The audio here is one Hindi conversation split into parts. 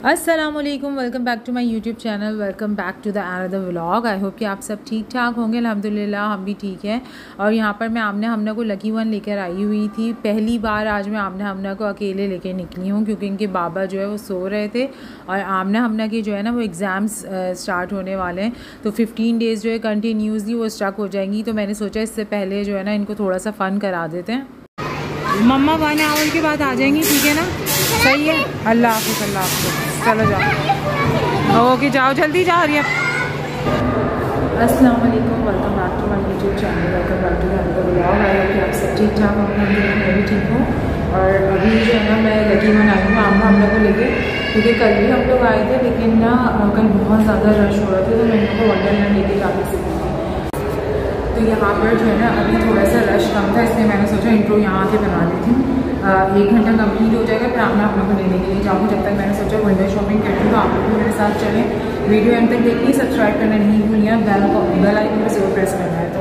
अस्सलामुअलैकुम, welcome back to my YouTube channel, welcome back to the another vlog. I hope कि आप सब ठीक ठाक होंगे। अल्हम्दुलिल्लाह हम भी ठीक हैं। और यहाँ पर मैं आमना हमना को लकी वन लेकर आई हुई थी। पहली बार आज मैं आमना हमना को अकेले लेकर निकली हूँ क्योंकि इनके बाबा जो है वो सो रहे थे और आमना हमना के जो है ना वो एग्ज़ाम्स स्टार्ट होने वाले हैं, तो 15 डेज़ जो है कंटिन्यूसली वो स्टक हो जाएंगी। तो मैंने सोचा इससे पहले जो है ना इनको थोड़ा सा फ़न करा देते हैं। मम्मा 1 आवर के बाद आ जाएंगी, ठीक है ना? सही है। अल्लाह हाफ़िज़, अल्लाह हाफ़िज़। चलो जाओ, ओके जाओ जल्दी जा रही है। अस्सलाम वालेकुम, welcome back to my YouTube channel, welcome back to the vlog. I hope कि आप सब ठीक ठाक होंगे, मैं भी ठीक हूँ। और अभी जो है ना मैं लकी वन आई हूँ आमना हमना को लेके, क्योंकि कल भी हम लोग आए थे लेकिन ना कल बहुत ज़्यादा रश हो रहा था, तो मैं इनको वंडरलैंड लेके जाके सीखी थी। तो यहाँ पर जो है ना अभी थोड़ा सा रश कम था, इसलिए मैंने सोचा इंट्रो यहाँ से बना ली थी। 1 घंटा कंप्लीट हो जाएगा फिर आमना हमना को लेने के लिए जाऊँ। जब तक मैंने सोचा विंडो शॉपिंग कर लूँ, तो आप लोग भी मेरे साथ चलें। वीडियो एंड तक देखिए, सब्सक्राइब करना नहीं भूलिए, बेल आइकन पर ज़रूर प्रेस करना है। तो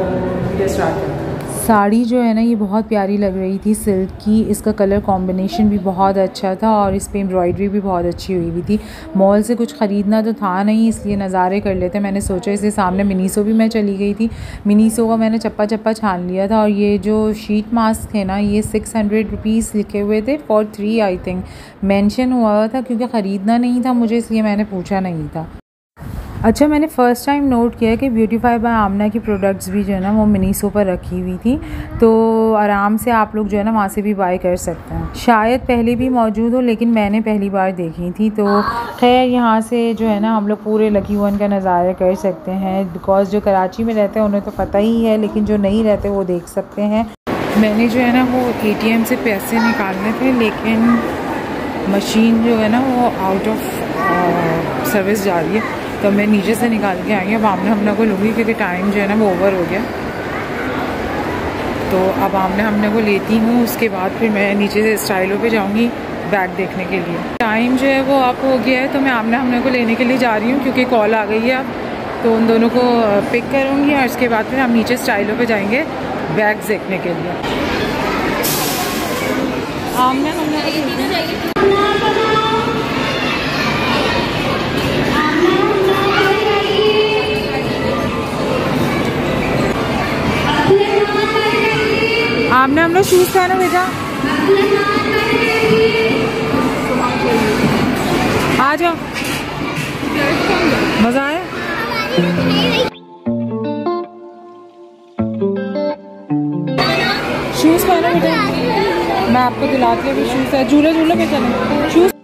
वीडियो स्टार्ट करते हैं। साड़ी जो है ना ये बहुत प्यारी लग रही थी, सिल्क की। इसका कलर कॉम्बिनेशन भी बहुत अच्छा था और इस पर एम्ब्रॉयडरी भी बहुत अच्छी हुई हुई थी। मॉल से कुछ ख़रीदना तो था नहीं, इसलिए नज़ारे कर लेते। मैंने सोचा इससे सामने मिनीसो भी मैं चली गई थी। मिनीसो का मैंने चप्पा चप्पा छान लिया था। और ये जो शीट मास्क थे ना ये 600 रुपीज़ लिखे हुए थे फॉर 3 आई थिंक मेंशन हुआ था, क्योंकि ख़रीदना नहीं था मुझे, इसलिए मैंने पूछा नहीं था। अच्छा, मैंने फ़र्स्ट टाइम नोट किया कि ब्यूटीफाई बाय आमना की प्रोडक्ट्स भी जो है ना वो मिनीसो पर रखी हुई थी, तो आराम से आप लोग जो है ना वहाँ से भी बाय कर सकते हैं। शायद पहले भी मौजूद हो लेकिन मैंने पहली बार देखी थी। तो खैर यहाँ से जो है ना हम लोग पूरे लकी वन का नज़ारा कर सकते हैं, बिकॉज़ जो कराची में रहते हैं उन्हें तो पता ही है, लेकिन जो नहीं रहते वो देख सकते हैं। मैंने जो है ना वो ATM से पैसे निकालने थे, लेकिन मशीन जो है ना वो आउट ऑफ सर्विस जा रही है, तो मैं नीचे से निकाल के आई हूँ। अब आमना हमना को लूँगी क्योंकि टाइम जो है ना वो ओवर हो गया। तो अब आमना हमना को लेती हूँ, उसके बाद फिर मैं नीचे से स्टाइलों पे जाऊँगी बैग देखने के लिए। टाइम जो है वो अप हो गया है, तो मैं आमना हमना को लेने के लिए जा रही हूँ क्योंकि कॉल आ गई है अब। तो उन दोनों को पिक करूँगी और उसके बाद फिर हम नीचे स्टाइलों पे जाएंगे बैग्स देखने के लिए। आमना हमना आमने हम लोग शूज़ पहनो बेटा, आ जाओ, मज़ा आया। शूज़ पहनो बेटा, मैं आपको दिलाती हूँ। शूज़ है, झूले झूले पे चलो शूज़।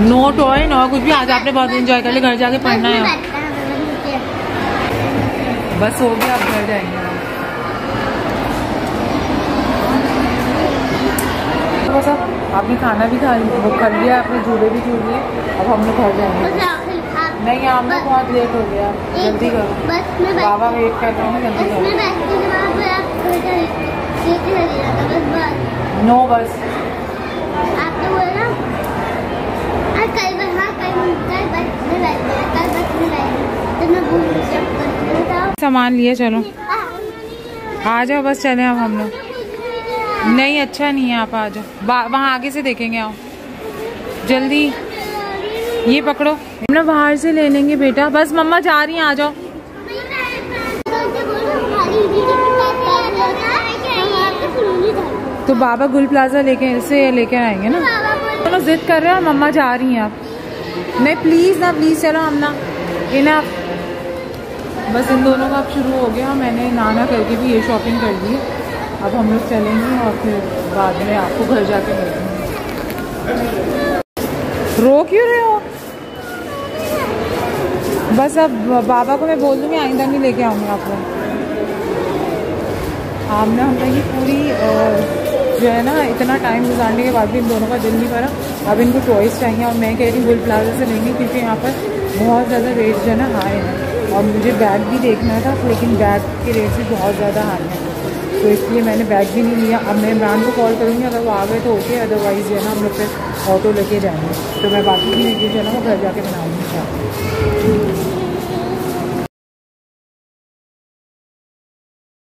नो टॉय नो कुछ भी, आज आपने बहुत एंजॉय कर लिया, घर जाके पढ़ना है। बस हो गया, अब घर जाएंगे। बस अब आपने खाना भी खा लिया, वो कर लिया, आपने झूले भी झूल लिए, अब हम लोग घर जाएंगे। नहीं हम लोग बहुत लेट हो गया, जल्दी करो, बाबा वेट कर रहे हैं, जल्दी करो। नो बस सामान लिए, चलो आ जाओ, बस चले अब हम लोग। नहीं अच्छा नहीं है, आप आ जाओ, वहाँ आगे से देखेंगे, आओ जल्दी, ये पकड़ो। हम लोग बाहर से ले लेंगे बेटा, बस मम्मा जा रही हैं, आ जाओ। तो बाबा गुल प्लाजा लेके आएंगे ना, दोनों जिद कर रहे हैं, मम्मा जा रही हैं आप। नहीं प्लीज़ ना, प्लीज़ चलो हम ना इनफ। बस इन दोनों का अब शुरू हो गया, मैंने नाना करके भी ये शॉपिंग कर ली। अब हम लोग चलेंगे और फिर बाद में आपको घर जाके मिलेंगे। रो क्यों रहे हो? बस अब बाबा को मैं बोल दूँगी आइंदा नहीं लेके आऊँगी आपको। आमना हमने की पूरी जो है ना इतना टाइम गुजारने के बाद भी इन दोनों का दिल नहीं भरा। अब इनको टॉयज़ चाहिए और मैं कह रही हूँ गुल प्लाजा से लेंगे क्योंकि यहाँ पर बहुत ज़्यादा रेट जो है ना हाई है और मुझे बैग भी देखना था, लेकिन बैग के रेट भी बहुत ज़्यादा हाई है, तो इसलिए मैंने बैग भी नहीं लिया। अब मैं इमरान को कॉल करूँगी, अगर वो आ गए तो ओके, अदरवाइज़ जो है ना हम लोग फिर ऑटो लेके जाएंगे। तो मैं बाकी की वीडियो जो है ना वो घर जाके बनाऊँगी।